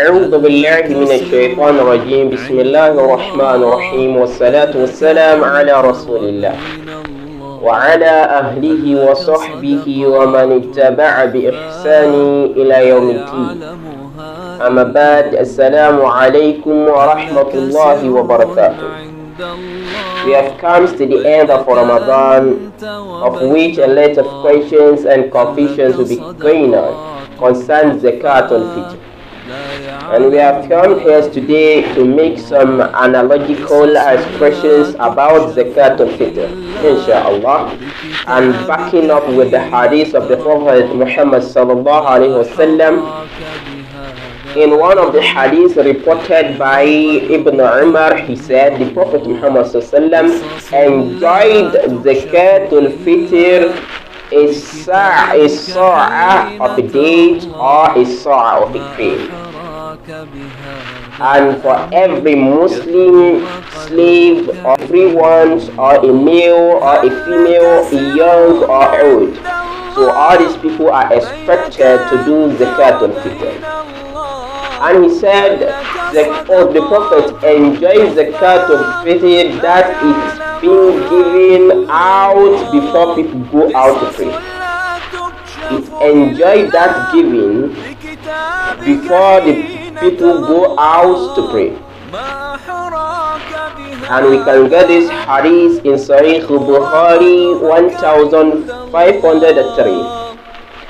أعوذ بالله من الشيطان الرجيم بسم الله الرحمن الرحيم والصلاة والسلام على رسول الله وعلى أهله وصحبه ومن اتبع بإحسان إلى يوم الدين. أما بعد، السلام عليكم ورحمة الله وبركاته. We have come to the end of Ramadan, of which a lot of questions and confusions will be going on concerning Zakat Al-fitr. And we have come here today to make some analogical expressions about Zakat Al-fitr, inshallah, and backing up with the hadith of the Prophet Muhammad sallallahu alaihi wasallam. In one of the hadiths reported by Ibn Umar, he said the Prophet Muhammad sallallahu alaihi wasallam enjoyed Zakat Al-fitr a sa'a of a date or a sa'a of a grain. And for every Muslim slave or free ones, or a male or a female, a young or old, so all these people are expected to do Zakat Al-fitr. And he said the Prophet enjoys Zakat Al-fitr that it's being given out before people go out to pray. It enjoys that giving before the people go out to pray. And we can get this hadith in Sahih Bukhari 1503,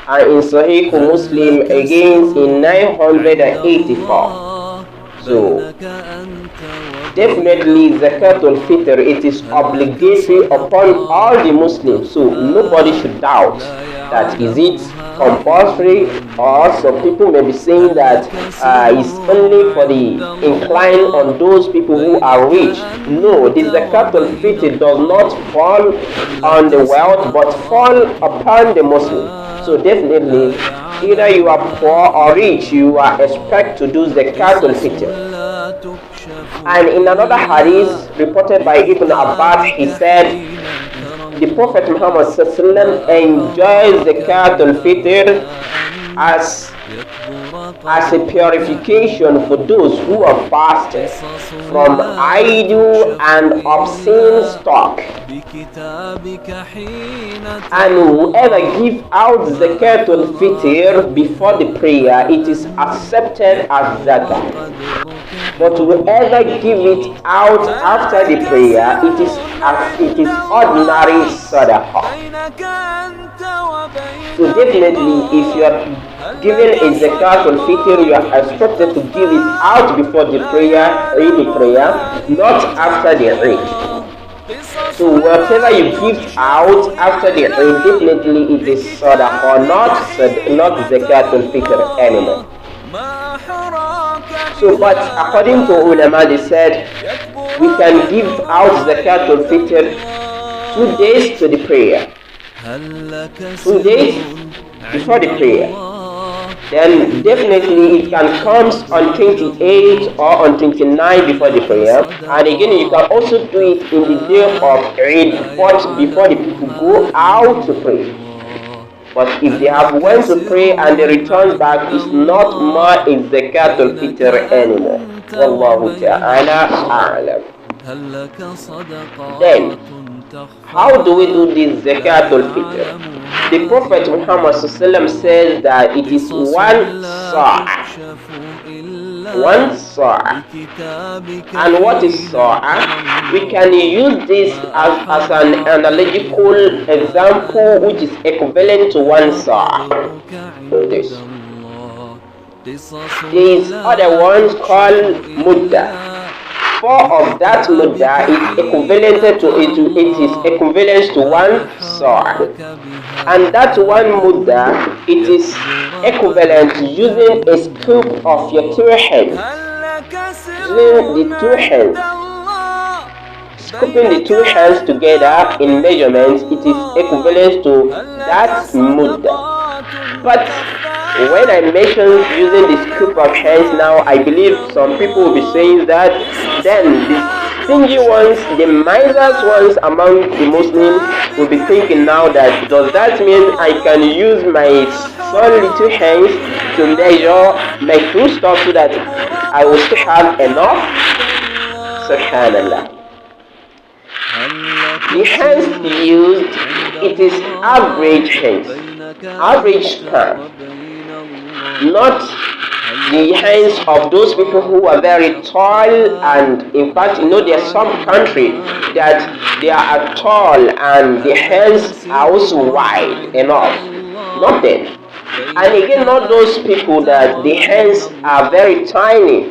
and in Sahih Muslim again in 984. So definitely Zakat Al-fitr, it is obligatory upon all the Muslims, so nobody should doubt that is it compulsory, or some people may be saying that it's only for the inclined on those people who are rich. No, the Zakat Al-fitr does not fall on the wealth but fall upon the Muslim. So definitely either you are poor or rich, you are expected to do Zakat Al-fitr. And in another hadith reported by Ibn Abbas, he said the Prophet Muhammad enjoys Zakat Al-fitr as a purification for those who are fasted from idle and obscene stock. And whoever gives out Zakat Al-fitr before the prayer, it is accepted as zakat. But whoever give it out after the prayer, it is ordinary sadaqah. So definitely, if you are giving a Zakat Al-fitr, you are expected to give it out before the prayer, read the prayer, not after the Eid. So whatever you give out after the Eid, definitely it is sadaqah, not Zakat Al-fitr anymore. So, but according to ulama, they said we can give out Zakat Al-fitr 2 days to the prayer, 2 days before the prayer. Then definitely it can come on 28 or on 29 before the prayer. And again, you can also do it in the day of Eid, but before the people go out to pray. But if they have went to pray and they return back, it's not more a Zakat Al-fitr anymore. Wallahu ta'ala a'lam. Then, how do we do this Zakat Al-fitr? The Prophet Muhammad says that it is 1 sa'a. 1 sa'a. And what is sa'a? We can use this as an analogical example, which is equivalent to 1 sa'a. This. These other ones called mudda. 4 of that mudda is equivalent to 1 sa'a. And that 1 mudda, it is equivalent using a scoop of your 2 hands. Using the 2 hands. Scooping the 2 hands together in measurements, it is equivalent to that mudda. But when I mention using the scoop of hands now, I believe some people will be saying that then the stingy ones, the misers ones among the Muslims will be thinking now that, does that mean I can use my small little hands to measure my food stuff so that I will still have enough? Subhanallah. The hands used, it is average hands, average span, not the hands of those people who are very tall. And in fact, there's some country that they are tall and the hands are also wide enough. Not them. And again, not those people that the hands are very tiny.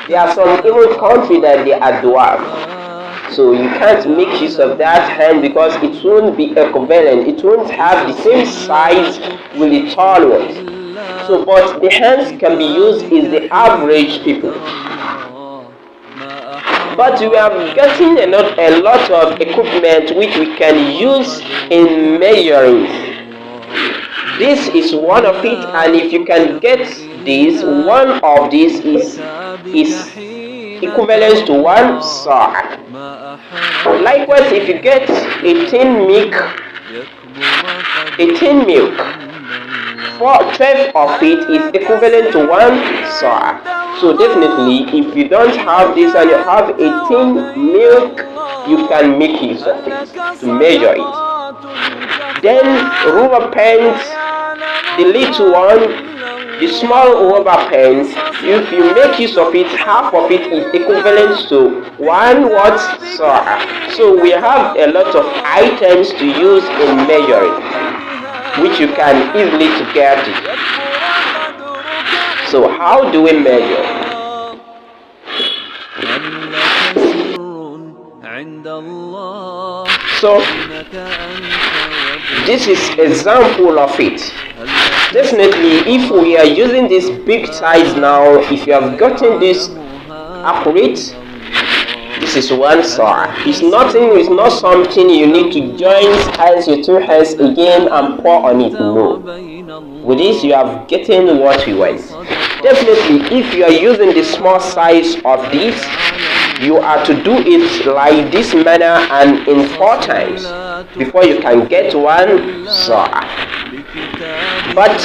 There are some even country that they are dwarf. So you can't make use of that hand because it won't be equivalent. It won't have the same size with the tall ones. So, but the hands can be used is the average people. But we are getting a lot of equipment which we can use in measuring. This is one of it, and if you can get this, one of these is equivalent to 1 sa'. Likewise, if you get 18 milk, 12 of it is equivalent to 1 sa'. So definitely, if you don't have this and you have 18 milk, you can make use of it to measure it. Then rubber pens, the little one, the small rubber pens, if you make use of it, half of it is equivalent to 1 what sa'. So we have a lot of items to use in measuring, which you can easily get it. So how do we measure? So this is example of it. Definitely, if we are using this big size now, if you have gotten this accurate, this is 1 sa'. It's not something you need to join your 2 hands again and pour on it. No. With this, you have getting what you want. Definitely, if you are using the small size of this, you are to do it like this manner and in 4 times before you can get 1 sa'. But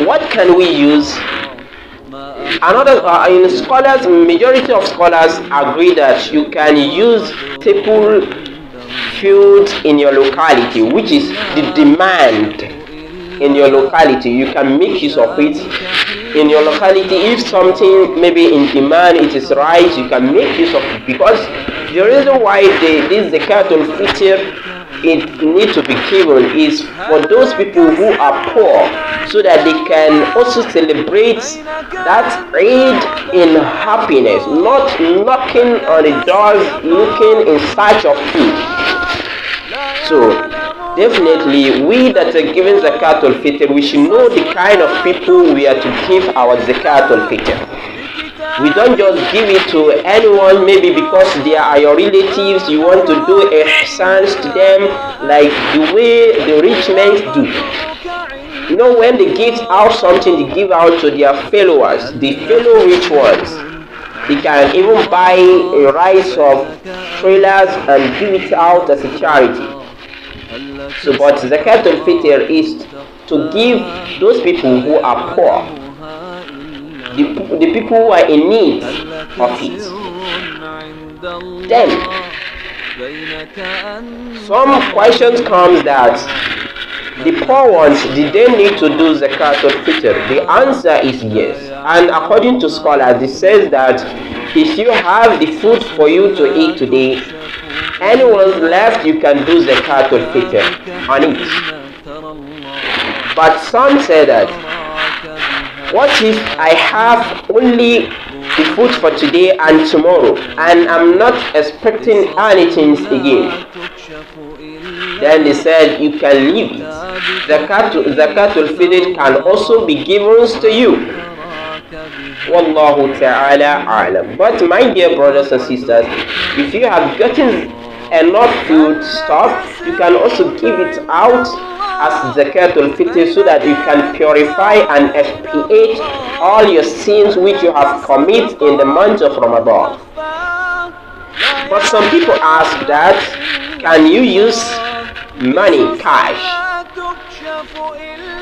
what can we use? In scholars, majority of scholars agree that you can use staple food in your locality, which is the demand in your locality. You can make use of it in your locality. If something maybe in demand, it is rice, you can make use of it, because the reason why this Zakat Al-fitr it needs to be given is for those people who are poor, so that they can also celebrate that Eid in happiness, not knocking on the doors looking in search of food. So definitely, we that are giving Zakat Al-fitr, we should know the kind of people we are to give our Zakat Al-fitr. We don't just give it to anyone, maybe because they are your relatives, you want to do ihsans to them like the way the rich men do. When they give out something, they give out to their followers, the fellow rich ones. They can even buy a rice of trailers and give it out as a charity. So, but Zakat Al-fitr is to give those people who are poor, the people who are in need of it. Then, some questions comes that the poor ones, did they need to do Zakat Al-fitr? The answer is yes. And according to scholars, it says that if you have the food for you to eat today, anyone's left, you can do Zakat Al-fitr on it. But some say that, what if I have only the food for today and tomorrow, and I'm not expecting anything again? Then they said you can leave it. Zakat Al-fitr can also be given to you. Wallahu ta'ala a'lam. But my dear brothers and sisters, if you have gotten enough food stuff, you can also give it out as Zakat Al-fitr, so that you can purify and expiate all your sins which you have committed in the month of Ramadan. But some people ask that, can you use money, cash,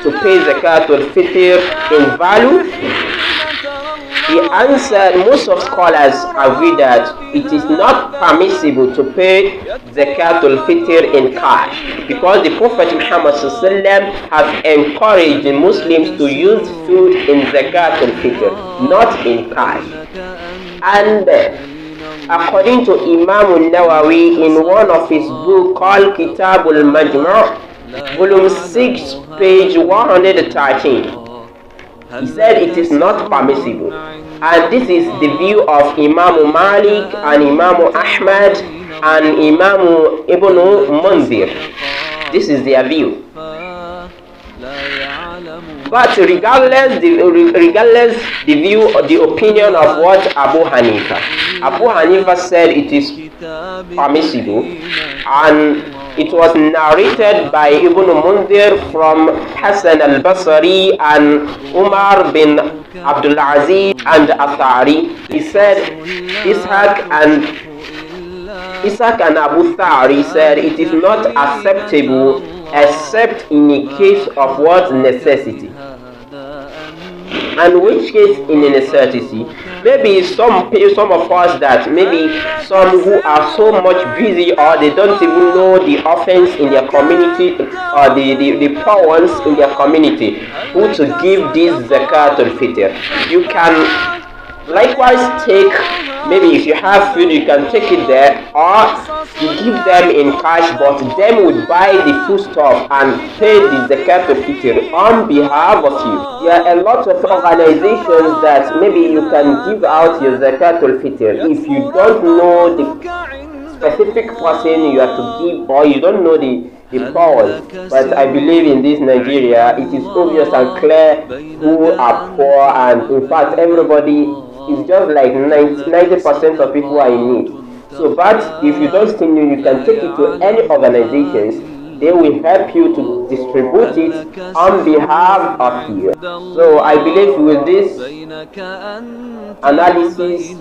to pay Zakat Al-fitr in value? He answered, most of scholars agree that it is not permissible to pay Zakat Al-fitr in cash, because the Prophet Muhammad has encouraged the Muslims to use food in Zakat Al-fitr, not in cash. And according to Imam Al-Nawawi, in one of his books called Kitab Al-Majmu', volume 6, page 113, he said it is not permissible. And this is the view of Imam Malik and Imam Ahmad and Imam Ibn Munzir. This is their view. But regardless the view or the opinion of what Abu Hanifa said it is permissible, and it was narrated by Ibn Munzir from Hassan al-Basri and Umar bin Abdul Aziz and Athari. He said Ishaq and Abu Thari said it is not acceptable except in a case of what? Necessity. And which case in a necessity? Maybe some of us that maybe some who are so much busy, or they don't even know the offense in their community, or the poor ones in their community, who to give this Zakat Al-fitr. You can likewise take, maybe if you have food you can take it there, or you give them in cash, but them would buy the food stuff and pay the Zakat Al-fitr on behalf of you. There are a lot of organizations that maybe you can give out your Zakat Al-fitr if you don't know the specific person you have to give, or you don't know the powers. But I believe in this Nigeria, it is obvious and clear who are poor, and in fact everybody is just like 90% of people are in need. So, but if you don't still know, you can take it to any organizations. They will help you to distribute it on behalf of you. So I believe with this analysis,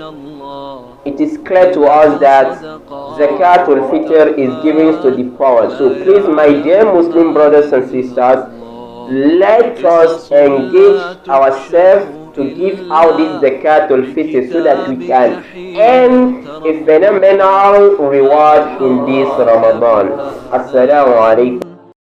it is clear to us that Zakat Al-fitr is given to the poor. So please, my dear Muslim brothers and sisters, let us engage ourselves to give out this Zakat Al-fitr so that we can earn a phenomenal reward in this Ramadan. Assalamu alaikum.